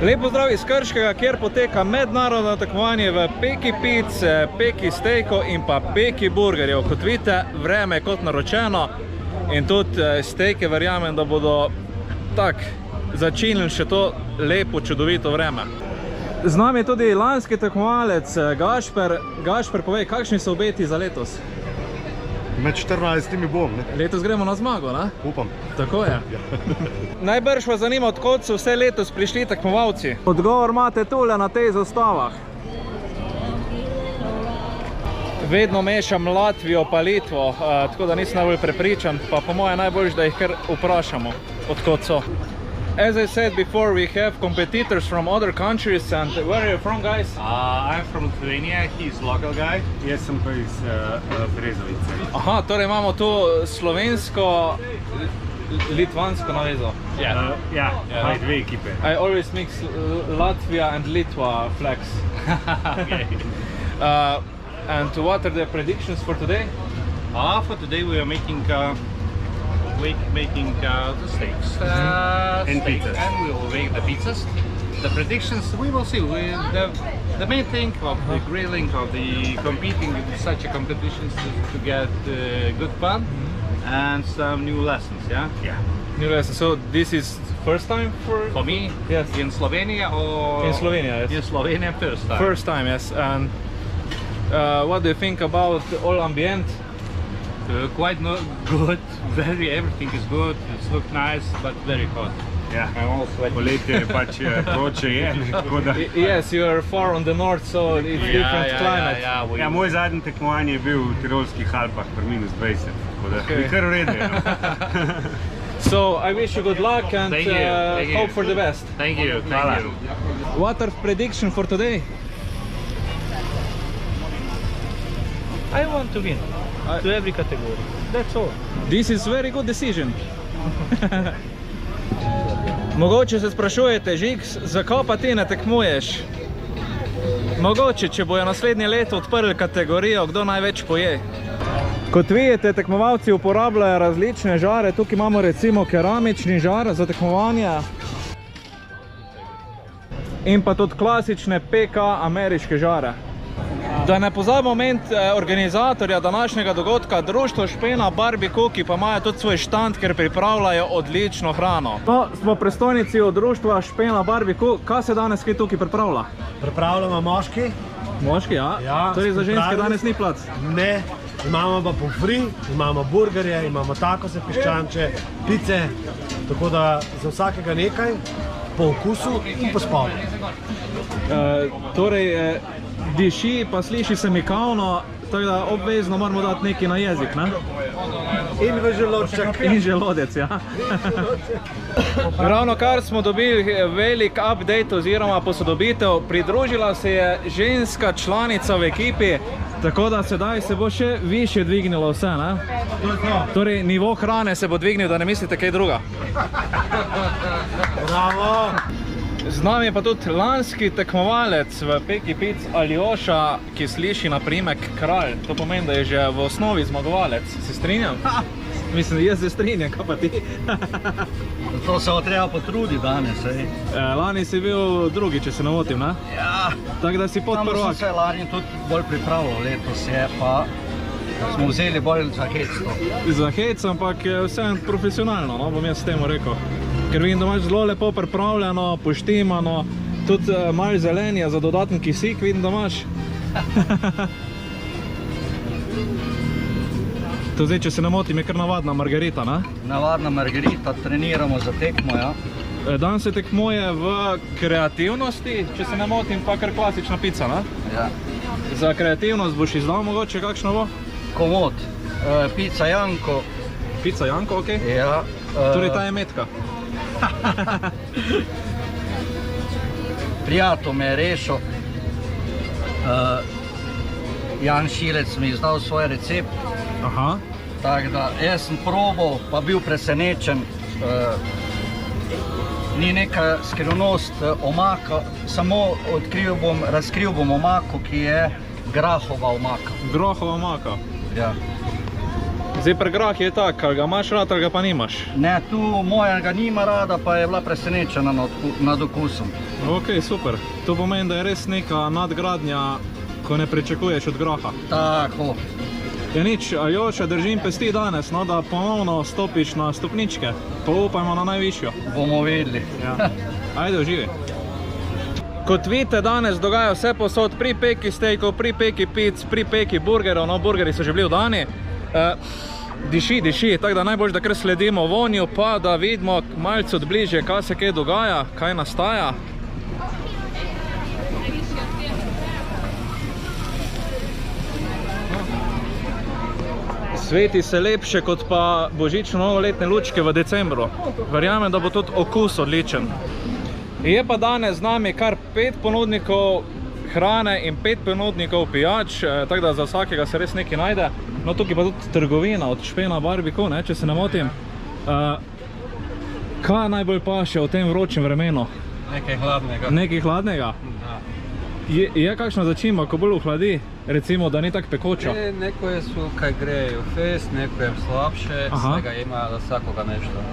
Lep pozdrav iz Krškega, kjer poteka mednarodno tekmovanje v peki pic, peki stejkov in pa peki burgerjev. Kot vidite, vreme je kot naročeno in tudi stejke verjamem, da bodo začinili še to lepo, čudovito vreme. Z nami je tudi lanski tekmovalec Gašper. Gašper, povej, kakšni so obeti za letos? Med 14 bom, ne? Letos gremo na zmago, ne? Upam. Tako je. Najbrž vas zanima, odkot so vse letos prišli tekmovalci. Odgovor imate tule na tej zastavah. Vedno mešam Latvijo pa Litvo, tako da nisem najbolj prepričan, pa po moje najboljš, da jih kar vprašamo, odkot so. As I said before, we have competitors from other countries. And where are you from, guys? I'm from Lithuania. He's local guy. Jaz sem pa iz Brezovice. Aha, torej imamo tu slovensko, litvansko navezo. Ja, dve ekipe. I always mix Latvia and Litva flags. Okay. And what are the predictions for today? For today we are making the steaks and pizzas. And we will make the pizzas. The predictions, we will see. The main thing of the grilling, of the competing in such a competitions is to get good fun and some new lessons, yeah? Yeah. New lessons. So this is first time for me? Yes. In Slovenia or? In Slovenia, yes. In Slovenia, first time. First time, yes. And what do you think about all ambient? Quite good. Everything is good. It looks nice, but very hot. Ja, poletje pač vroče je. Yes, you are far on the north, so it's different climate. Ja, moj zadnji tekmovanje je bil v Tirolskih Alpah pri -20, tako da je kar v redu. So I wish you good luck and hope for the best. Thank you. What are predictions for today? I want to win to every category. That's all. This is very good decision. Mogoče se sprašujete, Žigs, zakaj pa ti ne tekmuješ? Mogoče, če bojo naslednje leto odprli kategorijo, kdo največ poje. Kot vidite, tekmovalci uporabljajo različne žare. Tukaj imamo recimo keramični žar za tekmovanje. In pa tudi klasične PK ameriške žare. Da ne pozabimo moment organizatorja današnjega dogodka, društvo Špena Barbecue, ki pa imajo tudi svoj štand, ker pripravljajo odlično hrano. No, smo predstojnici od društva Špena Barbecue. Kaj se danes kaj tukaj pripravlja? Pripravljamo moški. Moški, ja? Torej za ženske danes ni plac? Ne, imamo pa pomfri, imamo burgerje, imamo takose, piščanče, pice, tako da za vsakega nekaj, po okusu in po spolu. Torej, diši pa sliši se mikavno, tako da obvezno moramo dati nekaj na jezik, ne? In v želodček. In želodec, ja. Ravno kar smo dobili velik update oziroma posodobitev, pridružila se je ženska članica v ekipi, tako da sedaj se bo še više dvignilo vse, ne? Torej, nivo hrane se bo dvignil, da ne mislite kaj druga. Bravo! Z nami je pa tudi lanski tekmovalec v peki pic Aljoša, ki sliši na priimek Kralj. To pomeni, da je že v osnovi zmagovalec. Se strinjam? Mislim, da jaz se strinjam, kaj pa ti? To se bo treba potruditi danes, ej. Lani si bil drugi, če se ne motim, ne? Ja. Tako da si podprvak. Tam sem se lani tudi bolj pripravljal, letos je pa smo vzeli bolj za hecno. Za hec, ampak vse profesionalno, no, bom jaz temu rekel. Ker vidim, da imaš zelo lepo pripravljeno, poštimano, tudi malo zelenja za dodaten kisik, vidim, da imaš. To zdaj, če se ne motim, je kar navadna margarita, ne? Navadna margarita, treniramo za tekmo, ja. Danes se tekmuje v kreativnosti, če se ne motim, pa kar klasična pica, ne? Ja. Za kreativnost boš izdal mogoče, kakšno bo? Komod, pica Janko. Pica Janko, okej? Ja. Torej ta je metka. Prijatelj me je rešil. Jan Šilec mi je izdal svoj recept. Aha. Tako da jaz sem probal, pa bil presenečen. Ni neka skrivnost omaka, samo razkril bom omako, ki je grahova omaka. Grahova omaka. Ja. Zdaj pri grah je tako, ali ga imaš rad, ali ga pa nimaš. Ne, tu moja ga nima rada, pa je bila presenečena nad okusom. Ok, super. To pomeni, da je res neka nadgradnja, ko ne pričakuješ od graha. Tako. Ja nič, Aljoša, držim pesti danes, no, da ponovno stopiš na stopničke. Pa upajmo na najvišjo. Bomo vedeli. Ja. Ajde, uživi. Kot vidite, danes dogaja vse posod pri peki steakov, pri peki pic, pri peki burgerov, no, burgeri so že bili vdani. Diši, tako da najbolj, da kar sledimo vonju, pa da vidimo malce od bližje, kaj se kaj dogaja, kaj nastaja. Sveti se lepše kot pa božično-novoletne lučke v decembru. Verjamem, da bo tudi okus odličen. Je pa danes z nami kar 5 ponudnikov hrane in 5 ponudnikov pijač, tako da za vsakega se res nekaj najde. No, tukaj pa tudi trgovina od Špena Barbecue, ne, če se ne motim. Kaj najbolj paše v tem vročem vremenu? Nekaj hladnega. Nekaj hladnega? Je kakšna začimba, ko bolj ohladi, recimo, da ni tako pekoča? Nekoje su kaj greju fest, nekoje slabše, svega ima za svakoga nešto.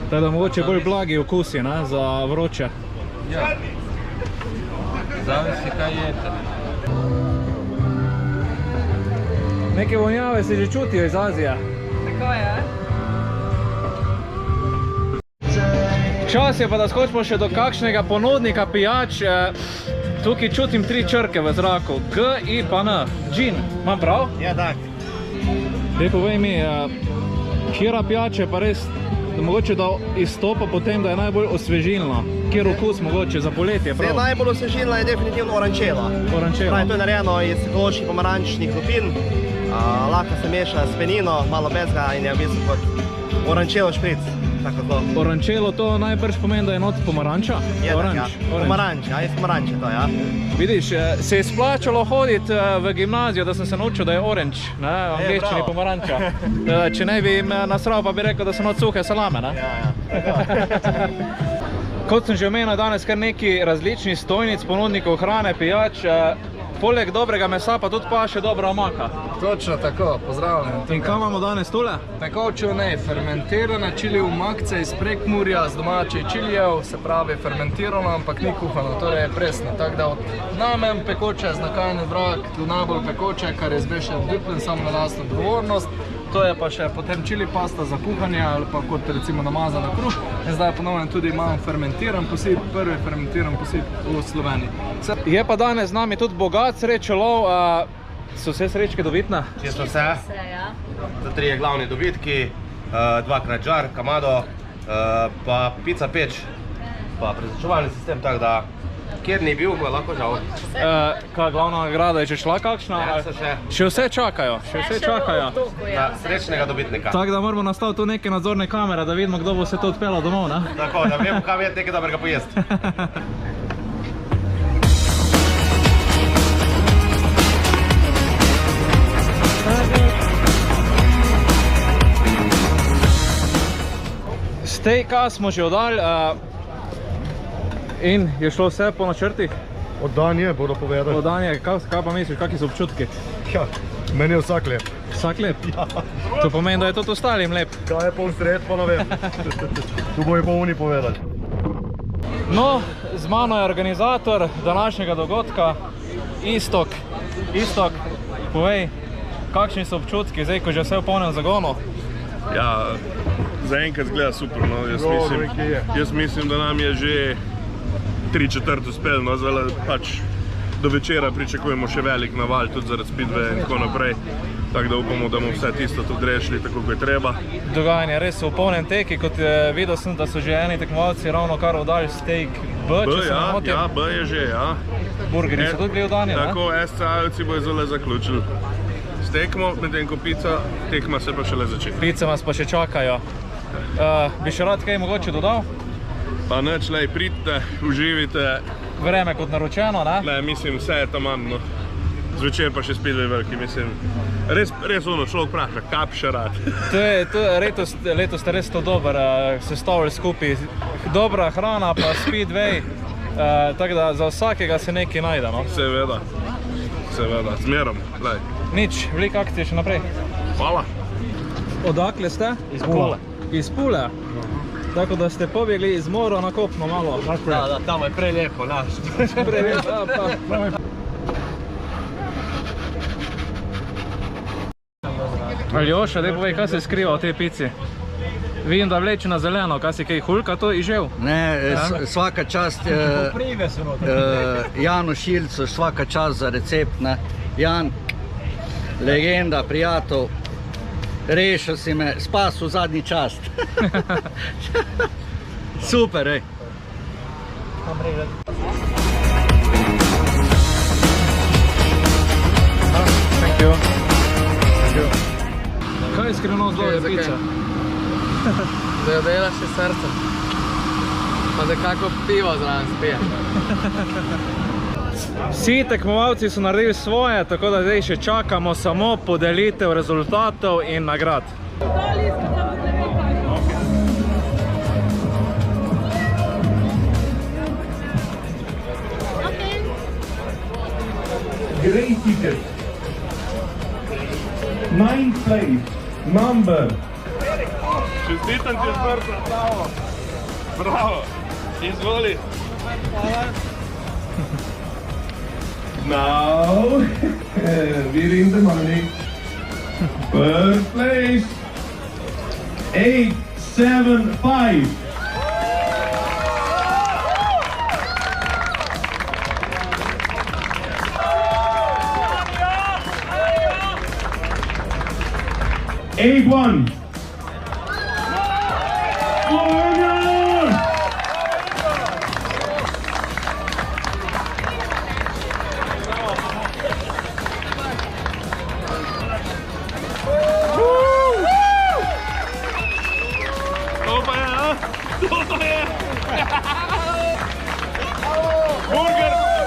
Tako da mogoče bolj blagi okusi, ne, za vroče. Ja. Zavisi kaj jete. Neke vonjave se že čutijo iz Azije. Tako je. Čas je pa, da skočimo še do kakšnega ponudnika pijač. Tukaj čutim 3 črke v zraku. G, I pa N. Gin. Imam prav? Ja, tak. Dej povej mi, kjera pijača je pa res, mogoče da izstopa po tem, da je najbolj osvežilna. Kjer okus mogoče za poletje, prav? Najbolj osvežilna je definitivno orančela. Orančela. To je narejeno iz ekoloških pomarančnih lupin. Lahko se meša s penino, malo bezga in je v bistvu kot orančelo špric. Orančelo to najbrž pomeni, da je not pomaranča? Pomaranč, ja, iz pomaranče to, ja. Vidiš, se je splačalo hoditi v gimnazijo, da sem se naučil, da je orange, ne, v angleščini pomaranča. Če ne bi nasral, pa bi rekel, da so not suhe salame, ne? Ja. Kot sem že omenil, danes kar neki različni stojnic, ponudnikov hrane, pijač. Poleg dobrega mesa pa tudi paše dobra omaka. Točno tako, pozdravljam. In kaj imamo danes tole? Pekovčevne, fermentirane čili omakce iz Prekmurja z domačih čilijev, se pravi fermentirano, ampak ni kuhano, torej je presno. Tako da od namen pekoče, znakajni vrag, do najbolj pekoče, kar je zbešen dupljen sam na lastno odgovornost. To je pa še potem čili pasta za kuhanje ali pa kot recimo namazan na kruh. In zdaj ponovno tudi imam fermentiran posip, prvi fermentiran posip v Sloveniji. Je pa danes z nami tudi bogat srečelov. So vse srečke dobitne? Čisto vse. Za 3 glavni dobitki, 2x žar, kamado, pa pica peč, pa prezračevalni sistem, tako da kjer ni bil, bo lahko žal. Kaj glavna nagrada je, če šla kakšna? Ja, so še. Še vse čakajo, še vse čakajo. Na srečnega dobitnika. Tako da moramo nastaviti tu neke nadzorne kamere, da vidimo, kdo bo se to odpeljal domov, ne? Tako, da vemo, kaj vedeti, nekaj dobrega pojesti. Steaka smo že oddali in je šlo vse po načrtih? Oddan je, bodo povedali. Oddan je, kaj pa misliš, kakšni so občutki? Ja, meni je vsak lep. Vsak lep? Ja. To pomeni, da je tudi ostalim lep. Kaj je pol sred, pa ne vem. Tu bojo pa oni povedali. No, z mano je organizator današnjega dogodka, Istok. Istok, povej, kakšni so občutki, zdaj, ko že vse v polnem zagonu? Ja, zaenkrat zgleda super, no. Jaz mislim, da nam je že 3/4 uspel, no, zdaj pač do večera pričakujemo še velik naval, tudi zaradi speedway in tako naprej. Tako da upamo, da bomo vse tisto tudi rešili, tako kot je treba. Dogajanje res v polnem teki, kot videl sem, da so že eni tekmovalci ravno kar oddali steak B, če se ne motim. Ja, B je že, ja. Burgeri so tudi bili oddani, ne? Tako, SCA-jevci bojo zelo zaključili s tekmo, medtem ko pica, tekma se pa šele začeti. Pice vas pa še čakajo. Bi še rad kaj mogoče dodal? Pa nič, lej, pridite, uživite. Vreme kot naročeno, ne? Ne, mislim, vse je tam manj, no. Zvečer pa še speedway veliki, mislim. Res ono, človek vpraša, kaj bi še rad. Letos ste res to dober sestavili skupaj. Dobra hrana pa speedway, tako da za vsakega se nekaj najde, no? Seveda, zmerom, lej. Nič, veliko akcije še naprej. Hvala. Odakle ste? Iz Pule. Iz Pule? Tako da ste pobjegli iz mora na kopno malo. Da, tamo je prelijepo, naš. Prelijepo, pa. Aljoša, daj povej, kaj se skriva v tej pici? Vidim, da vleče na zeleno, kaj si kaj hulka to izžel? Ne, svaka čast Janu Šilcu, svaka čast za recept, ne. Jan, legenda, prijatelj, rešil si me, spasil zadnji čast. Super, ej. Thank you. Kaj je skrivnost dobre pice? Da jo delaš še srcem. Pa da kako pivo zraven spije. Vsi tekmovalci so naredili svoje, tako da zdaj še čakamo samo podelitev rezultatov in nagrad. Great ticket. 9th place. Number. Čestitam ti srca, bravo. Bravo. Izvoli. Now, we're in the money. First place. 875. Eight one. Burger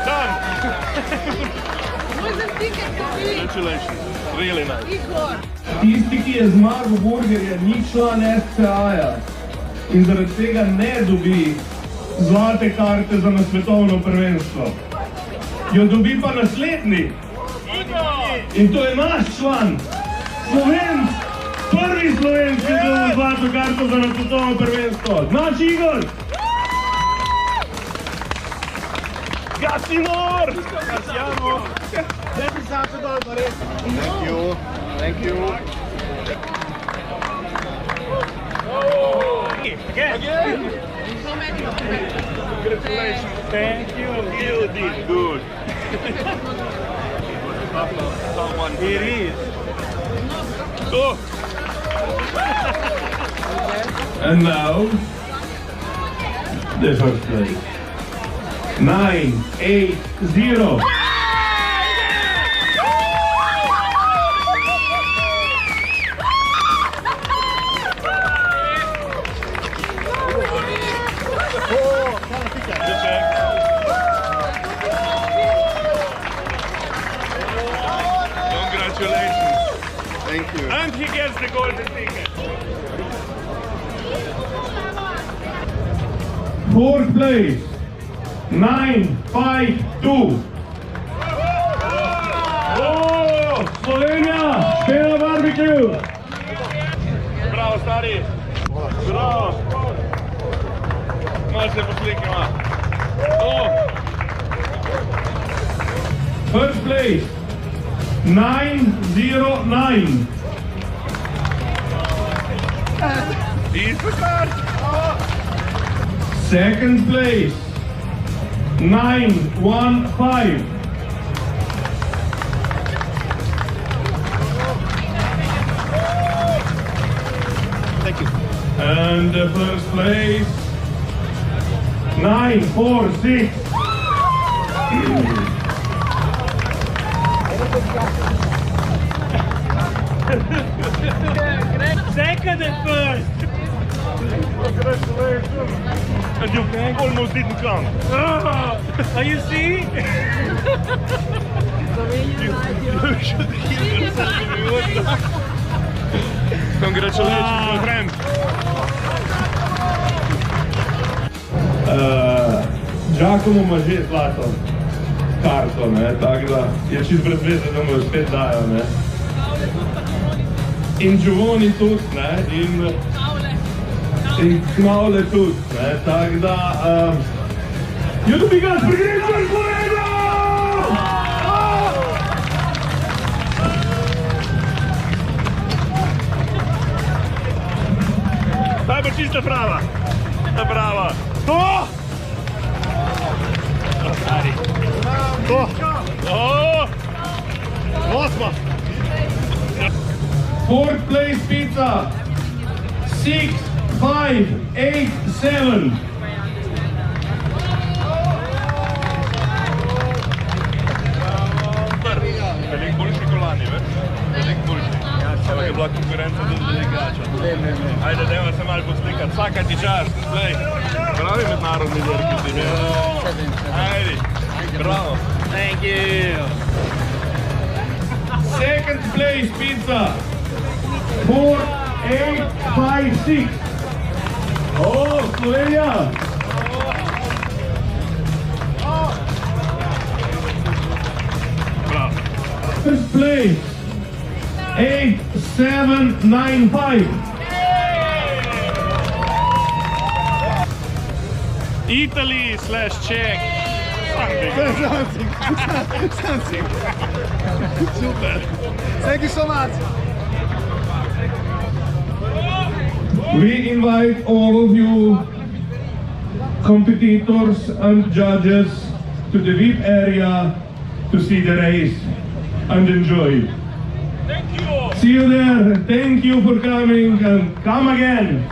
done. Congratulations. Really nice. Tisti, ki je zmagal burgerje, ni član SCA-ja in zaradi tega ne dobi zlate karte za na svetovno prvenstvo. Jo dobi pa naslednji. In to je naš član, Slovenc, prvi Slovenc, ki je dobil zlato karto za na svetovno prvenstvo. Naš Igor! Gacinor! Gaciano! Thank you. Thank you. Again. Congratulations. Thank you. You did good. It is. So. And now, the first place. 980. Congratulations. Thank you. And he gets the golden ticket. Fourth place. 952. Oh, Slovenija, Stella Barbecue. Bravo, stari. Bravo. Malo se poslikava. Oh. First place. 909. He's the start. Second place. 915. Thank you. And the first place. 946. Second and first. Congratulations. And you almost didn't come. Are you see? You should kill yourself. Congratulations, my friend. Giacomo ima že zlato karto, ne, tako da je čist brez veze, da mu jo spet dajo, ne. in Giovoni tudi, ne, in Knavle tudi, ne, tako da, jutro bi ga prigrežen kolega! Daj pa čista prava, prava, to! Stari, to! Osma! Fourth place pizza, 6, 5, 8, 7. Veliko boljši kolani, veš? Veliko boljši. Evo je bila konkurenca tudi velikača. Ajde, dajmo se malo poslikati. Vsaka ti čast, glej. Pravi mednarodni dirki si, ne? Ajde, bravo. Thank you. Second place pizza. 4, 8, 5, 6. Oh, Slovenija! Bravo. First place. 8, 7, 9, 5. Italy / Czech. Something. Super. Thank you so much. We invite all of you competitors and judges to the VIP area to see the race and enjoy. Thank you. See you there. Thank you for coming and come again.